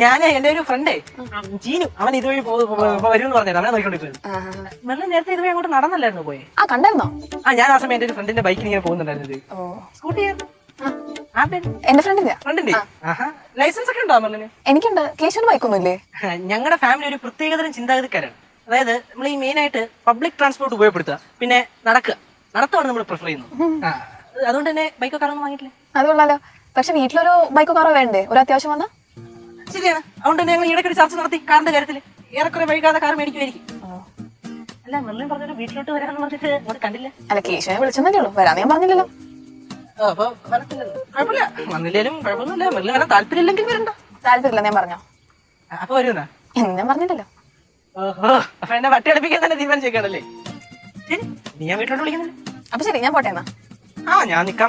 ഞാൻ എന്റെ ഒരു ഫ്രണ്ടേ ജീനു, അവൻ ഇതുവഴി വരും എന്ന് പറഞ്ഞത് അവനെ നോക്കിക്കൊണ്ടിരിക്കുന്നു. മെല്ലെ നേരത്തെ ഇതുവഴി അങ്ങോട്ട് നടന്നല്ലായിരുന്നു പോയെ? കണ്ടായിരുന്നോ? ഞാൻ ആ സമയം എന്റെ ഒരു ഫ്രണ്ടിന്റെ ബൈക്കിൽ ഇങ്ങനെ പോകുന്നുണ്ടായിരുന്നത്. സ്കൂട്ടി എന്റെ ഫ്രണ്ടിന്റെ ലൈസൻസ് ഒക്കെ ഉണ്ടോ മെല്ലിന്? എനിക്കുണ്ട്. കേശവന് ബൈക്കൊന്നുമില്ലേ? ഞങ്ങളുടെ ഫാമിലി ഒരു പ്രത്യേകതരം ചിന്താഗതിക്കാരാണ്. അതായത് നമ്മൾ ഈ മെയിൻ ആയിട്ട് പബ്ലിക് ട്രാൻസ്പോർട്ട് ഉപയോഗപ്പെടുത്തുക, പിന്നെ നടത്തുകയാണ് നമ്മൾ പ്രിഫർ ചെയ്യുന്നത്. അതുകൊണ്ട് തന്നെ ബൈക്കോ കാറൊന്നും വാങ്ങിയിട്ടില്ല. അത് കൊള്ളാലോ. പക്ഷെ വീട്ടിലൊരു ബൈക്കോ കാറോ വേണ്ടേ ഒരു അത്യാവശ്യം വന്നാ? ശരിയാണ്. അതുകൊണ്ട് തന്നെ ഞങ്ങൾ ഈയിടയ്ക്ക് ഒരു ചർച്ച നടത്തി കാറിന്റെ കാര്യത്തിൽ. ഏറെക്കുറെ വൈകാതെ കാർ മേടിക്കുമായിരിക്കും. അല്ല, മെല്ലിൻ പറഞ്ഞൊരു വീട്ടിലോട്ട് വരാന്ന് പറഞ്ഞിട്ട് അങ്ങോട്ട് കണ്ടില്ല. അല്ല, കേശവനെ വിളിച്ചെന്നല്ലേ ഉള്ളൂ, വരാൻ ഞാൻ പറഞ്ഞില്ലല്ലോ. അപ്പൊ കുഴപ്പമില്ല, വന്നില്ലേലും കുഴപ്പമൊന്നുമില്ല. മെല്ലിൻ വരാൻ താല്പര്യമില്ലെങ്കിൽ വരണ്ട. താല്പര്യമില്ല ഞാൻ പറഞ്ഞോ? അപ്പൊ വരുന്നാ എന്ന് ഞാൻ പറഞ്ഞില്ലല്ലോ. ഓഹോ, അപ്പൊ എന്നെ വട്ടിയടുപ്പിക്കാൻ തന്നെ തീരുമാനിച്ചേക്കാണല്ലേ? ശരി, നീ ഞാൻ വീട്ടിലോട്ട് വിളിക്കുന്നില്ല. അപ്പൊ ശരി, ഞാൻ പോട്ടെ എന്നാ. ഞാൻ നിക്കാൻ